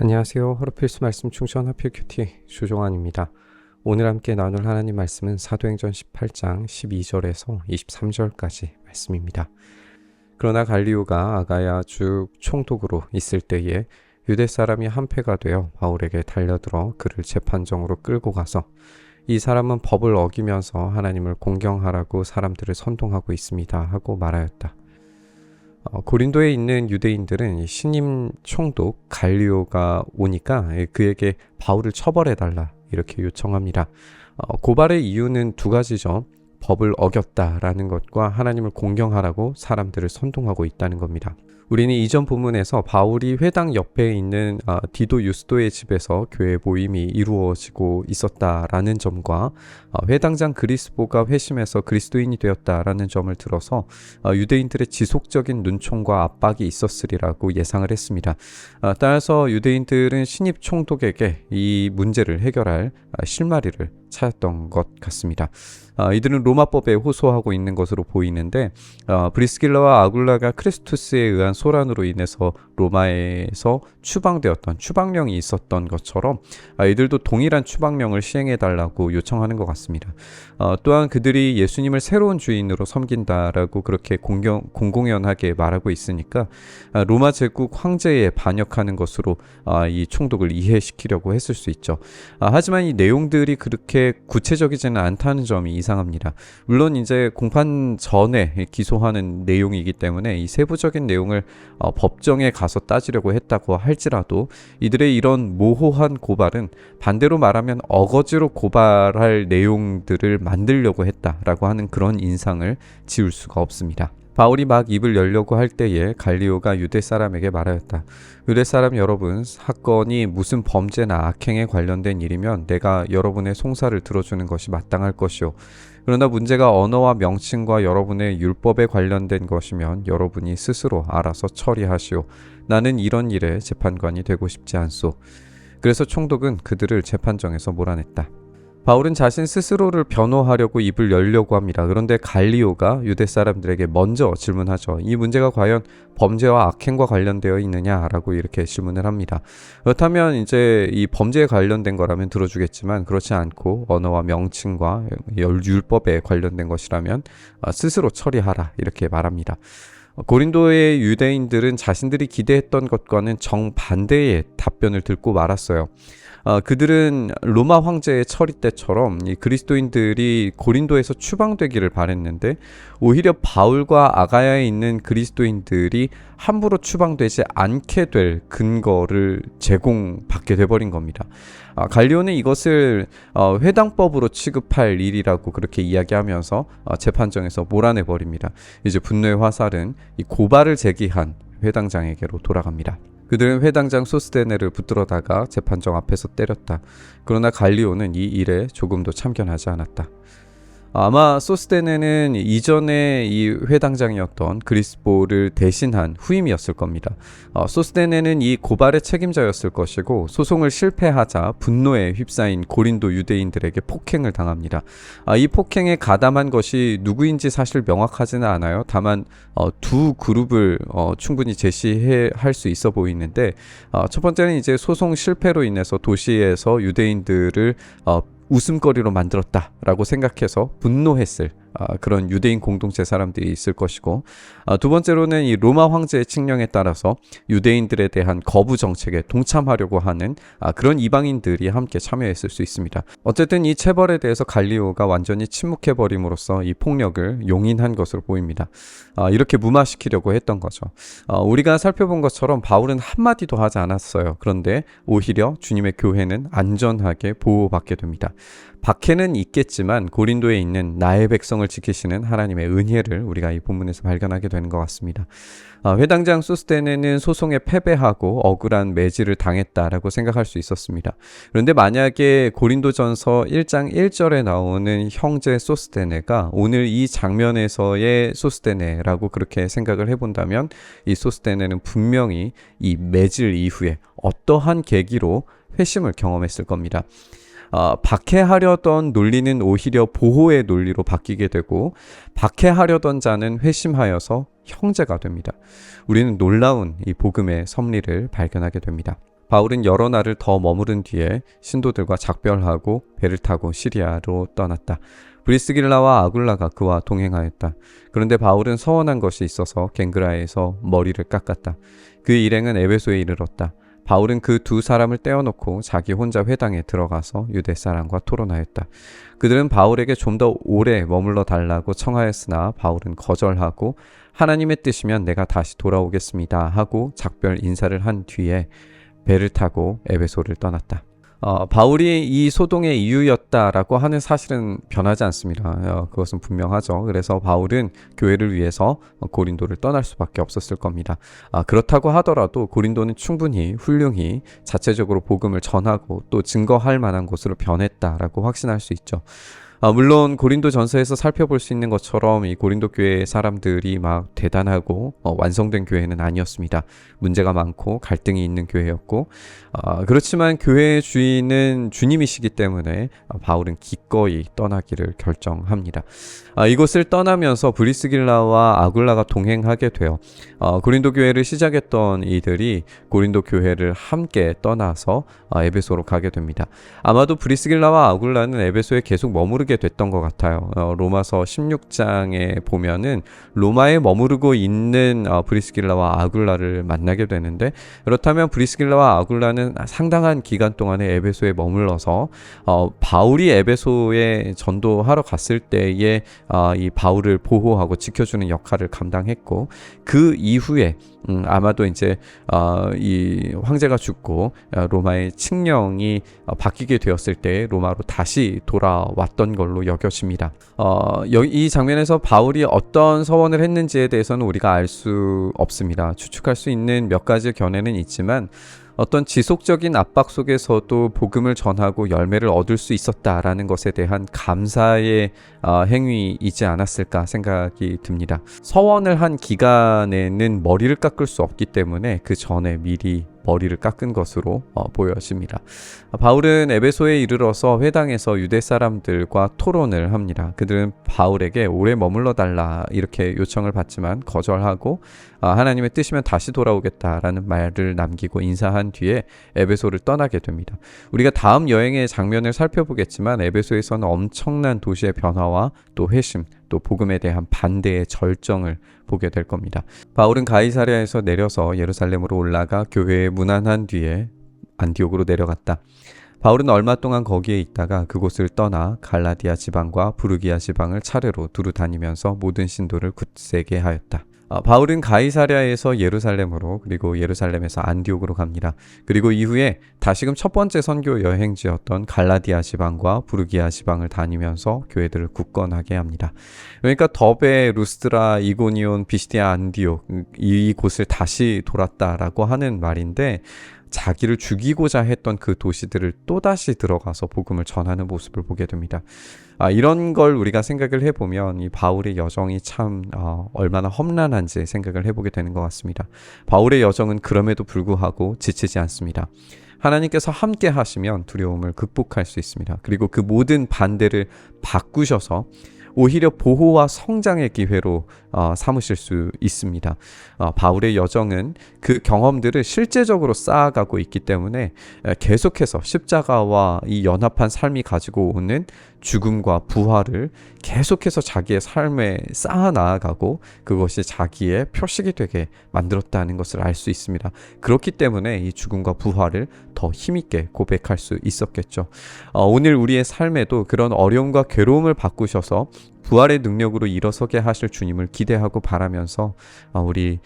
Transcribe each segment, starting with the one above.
안녕하세요. 하루 필수 말씀 충전 하필 큐티 조종환입니다. 오늘 함께 나눌 하나님 말씀은 사도행전 18장 12절에서 23절까지 말씀입니다. 그러나 갈리오가 아가야 주 총독으로 있을 때에 유대 사람이 한패가 되어 바울에게 달려들어 그를 재판정으로 끌고 가서 이 사람은 법을 어기면서 하나님을 공경하라고 사람들을 선동하고 있습니다 하고 말하였다. 고린도에 있는 유대인들은 신임 총독 갈리오가 오니까 그에게 바울을 처벌해달라 이렇게 요청합니다. 고발의 이유는 두 가지죠. 법을 어겼다라는 것과 하나님을 공경하라고 사람들을 선동하고 있다는 겁니다. 우리는 이전 본문에서 바울이 회당 옆에 있는 디도 유스도의 집에서 교회 모임이 이루어지고 있었다라는 점과 회당장 그리스보가 회심해서 그리스도인이 되었다라는 점을 들어서 유대인들의 지속적인 눈총과 압박이 있었으리라고 예상을 했습니다. 따라서 유대인들은 신입 총독에게 이 문제를 해결할 실마리를 찾았던 것 같습니다. 이들은 로마법에 호소하고 있는 것으로 보이는데 브리스길라와 아굴라가 크리스투스에 의한 소란으로 인해서 로마에서 추방되었던 추방령이 있었던 것처럼 이들도 동일한 추방령을 시행해달라고 요청하는 것 같습니다. 또한 그들이 예수님을 새로운 주인으로 섬긴다라고 그렇게 공공연하게 말하고 있으니까 로마 제국 황제에 반역하는 것으로 이 총독을 이해시키려고 했을 수 있죠. 하지만 이 내용들이 그렇게 구체적이지는 않다는 점이 이상합니다. 물론 이제 공판 전에 기소하는 내용이기 때문에 이 세부적인 내용을 법정에 가서 따지려고 했다고 할지라도 이들의 이런 모호한 고발은 반대로 말하면 어거지로 고발할 내용들을 만들려고 했다라고 하는 그런 인상을 지울 수가 없습니다. 바울이 막 입을 열려고 할 때에 갈리오가 유대 사람에게 말하였다. 유대 사람 여러분, 사건이 무슨 범죄나 악행에 관련된 일이면 내가 여러분의 송사를 들어주는 것이 마땅할 것이오. 그러나 문제가 언어와 명칭과 여러분의 율법에 관련된 것이면 여러분이 스스로 알아서 처리하시오. 나는 이런 일에 재판관이 되고 싶지 않소. 그래서 총독은 그들을 재판정에서 몰아냈다. 바울은 자신 스스로를 변호하려고 입을 열려고 합니다. 그런데 갈리오가 유대 사람들에게 먼저 질문하죠. 이 문제가 과연 범죄와 악행과 관련되어 있느냐라고 이렇게 질문을 합니다. 그렇다면 이제 이 범죄에 관련된 거라면 들어주겠지만 그렇지 않고 언어와 명칭과 율법에 관련된 것이라면 스스로 처리하라 이렇게 말합니다. 고린도의 유대인들은 자신들이 기대했던 것과는 정반대의 답변을 듣고 말았어요. 그들은 로마 황제의 처리 때처럼 이 그리스도인들이 고린도에서 추방되기를 바랬는데 오히려 바울과 아가야에 있는 그리스도인들이 함부로 추방되지 않게 될 근거를 제공받게 돼버린 겁니다. 갈리오는 이것을 회당법으로 취급할 일이라고 그렇게 이야기하면서 재판정에서 몰아내버립니다. 이제 분노의 화살은 이 고발을 제기한 회당장에게로 돌아갑니다. 그들은 회당장 소스데네를 붙들어다가 재판정 앞에서 때렸다. 그러나 갈리오는 이 일에 조금도 참견하지 않았다. 아마 소스데네는 이전에 이 회당장이었던 그리스보를 대신한 후임이었을 겁니다. 소스데네는 이 고발의 책임자였을 것이고 소송을 실패하자 분노에 휩싸인 고린도 유대인들에게 폭행을 당합니다. 이 폭행에 가담한 것이 누구인지 사실 명확하지는 않아요. 다만 두 그룹을 충분히 제시할 수 있어 보이는데 첫 번째는 이제 소송 실패로 인해서 도시에서 유대인들을 웃음거리로 만들었다라고 생각해서 분노했을 그런 유대인 공동체 사람들이 있을 것이고 두 번째로는 이 로마 황제의 칙령에 따라서 유대인들에 대한 거부 정책에 동참하려고 하는 그런 이방인들이 함께 참여했을 수 있습니다. 어쨌든 이 체벌에 대해서 갈리오가 완전히 침묵해버림으로써 이 폭력을 용인한 것으로 보입니다. 이렇게 무마시키려고 했던 거죠. 우리가 살펴본 것처럼 바울은 한마디도 하지 않았어요. 그런데 오히려 주님의 교회는 안전하게 보호받게 됩니다. 박해는 있겠지만 고린도에 있는 나의 백성을 지키시는 하나님의 은혜를 우리가 이 본문에서 발견하게 되는 것 같습니다. 회당장 소스데네는 소송에 패배하고 억울한 매질을 당했다라고 생각할 수 있었습니다. 그런데 만약에 고린도전서 1장 1절에 나오는 형제 소스데네가 오늘 이 장면에서의 소스데네라고 그렇게 생각을 해본다면 이 소스데네는 분명히 이 매질 이후에 어떠한 계기로 회심을 경험했을 겁니다. 박해하려던 논리는 오히려 보호의 논리로 바뀌게 되고 박해하려던 자는 회심하여서 형제가 됩니다. 우리는 놀라운 이 복음의 섭리를 발견하게 됩니다. 바울은 여러 날을 더 머무른 뒤에 신도들과 작별하고 배를 타고 시리아로 떠났다. 브리스길라와 아굴라가 그와 동행하였다. 그런데 바울은 서원한 것이 있어서 갱그라에서 머리를 깎았다. 그 일행은 에베소에 이르렀다. 바울은 그 두 사람을 떼어놓고 자기 혼자 회당에 들어가서 유대 사람과 토론하였다. 그들은 바울에게 좀 더 오래 머물러 달라고 청하였으나 바울은 거절하고 하나님의 뜻이면 내가 다시 돌아오겠습니다 하고 작별 인사를 한 뒤에 배를 타고 에베소를 떠났다. 바울이 이 소동의 이유였다라고 하는 사실은 변하지 않습니다. 그것은 분명하죠. 그래서 바울은 교회를 위해서 고린도를 떠날 수밖에 없었을 겁니다. 그렇다고 하더라도 고린도는 충분히 훌륭히 자체적으로 복음을 전하고 또 증거할 만한 곳으로 변했다라고 확신할 수 있죠. 물론 고린도 전서에서 살펴볼 수 있는 것처럼 이 고린도 교회 사람들이 막 대단하고 완성된 교회는 아니었습니다. 문제가 많고 갈등이 있는 교회였고 그렇지만 교회의 주인은 주님이시기 때문에 바울은 기꺼이 떠나기를 결정합니다. 이곳을 떠나면서 브리스길라와 아굴라가 동행하게 되어 고린도 교회를 시작했던 이들이 고린도 교회를 함께 떠나서 에베소로 가게 됩니다. 아마도 브리스길라와 아굴라는 에베소에 계속 머무르게 됐던 것 같아요. 로마서 16장에 보면은 로마에 머무르고 있는 브리스길라와 아굴라를 만나게 되는데, 그렇다면 브리스길라와 아굴라는 상당한 기간 동안에 에베소에 머물러서 바울이 에베소에 전도하러 갔을 때에 이 바울을 보호하고 지켜주는 역할을 감당했고, 그 이후에 아마도 이제 이 황제가 죽고 로마의 칙령이 바뀌게 되었을 때 로마로 다시 돌아왔던 걸로 여겨집니다. 이 장면에서 바울이 어떤 서원을 했는지에 대해서는 우리가 알 수 없습니다. 추측할 수 있는 몇 가지 견해는 있지만 어떤 지속적인 압박 속에서도 복음을 전하고 열매를 얻을 수 있었다라는 것에 대한 감사의 행위이지 않았을까 생각이 듭니다. 서원을 한 기간에는 머리를 깎을 수 없기 때문에 그 전에 미리 머리를 깎은 것으로 보여집니다. 바울은 에베소에 이르러서 회당에서 유대 사람들과 토론을 합니다. 그들은 바울에게 오래 머물러 달라 이렇게 요청을 받지만 거절하고 하나님의 뜻이면 다시 돌아오겠다라는 말을 남기고 인사한 뒤에 에베소를 떠나게 됩니다. 우리가 다음 여행의 장면을 살펴보겠지만 에베소에서는 엄청난 도시의 변화와 또 회심, 또 복음에 대한 반대의 절정을 보게 될 겁니다. 바울은 가이사랴에서 내려서 예루살렘으로 올라가 교회에 문안한 뒤에 안디옥으로 내려갔다. 바울은 얼마 동안 거기에 있다가 그곳을 떠나 갈라디아 지방과 부르기아 지방을 차례로 두루 다니면서 모든 신도를 굳세게 하였다. 바울은 가이사랴에서 예루살렘으로, 그리고 예루살렘에서 안디옥으로 갑니다. 그리고 이후에 다시금 첫 번째 선교 여행지였던 갈라디아 지방과 부르기아 지방을 다니면서 교회들을 굳건하게 합니다. 그러니까 더베, 루스드라, 이고니온, 비시디아, 안디옥 이곳을 다시 돌았다라고 하는 말인데, 자기를 죽이고자 했던 그 도시들을 또다시 들어가서 복음을 전하는 모습을 보게 됩니다. 이런 걸 우리가 생각을 해보면 이 바울의 여정이 참 얼마나 험난한지 생각을 해보게 되는 것 같습니다. 바울의 여정은 그럼에도 불구하고 지치지 않습니다. 하나님께서 함께 하시면 두려움을 극복할 수 있습니다. 그리고 그 모든 반대를 바꾸셔서 오히려 보호와 성장의 기회로 삼으실 수 있습니다. 바울의 여정은 그 경험들을 실제적으로 쌓아가고 있기 때문에 계속해서 십자가와 이 연합한 삶이 가지고 오는 죽음과 부활을 계속해서 자기의 삶에 쌓아 나아가고 그것이 자기의 표식이 되게 만들었다는 것을 알 수 있습니다. 그렇기 때문에 이 죽음과 부활을 더 힘있게 고백할 수 있었겠죠. 오늘 우리의 삶에도 그런 어려움과 괴로움을 바꾸셔서 부활의 능력으로 일어서게 하실 주님을 기대하고 바라면서 우리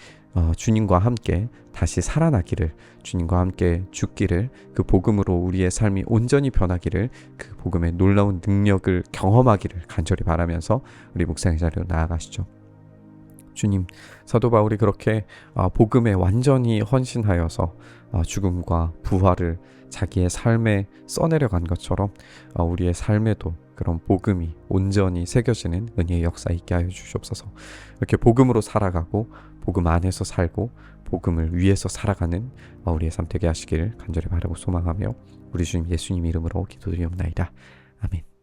주님과 함께 다시 살아나기를, 주님과 함께 죽기를, 그 복음으로 우리의 삶이 온전히 변하기를, 그 복음의 놀라운 능력을 경험하기를 간절히 바라면서 우리 묵상의 자리로 나아가시죠. 주님, 사도 바울이 그렇게 복음에 완전히 헌신하여서 죽음과 부활을 자기의 삶에 써내려간 것처럼 우리의 삶에도 그런 복음이 온전히 새겨지는 은혜의 역사 있게 하여 주시옵소서. 이렇게 복음으로 살아가고 복음 안에서 살고 복음을 위해서 살아가는 우리의 삶 되게 하시길 간절히 바라고 소망하며 우리 주님 예수님 이름으로 기도드리옵나이다. 아멘.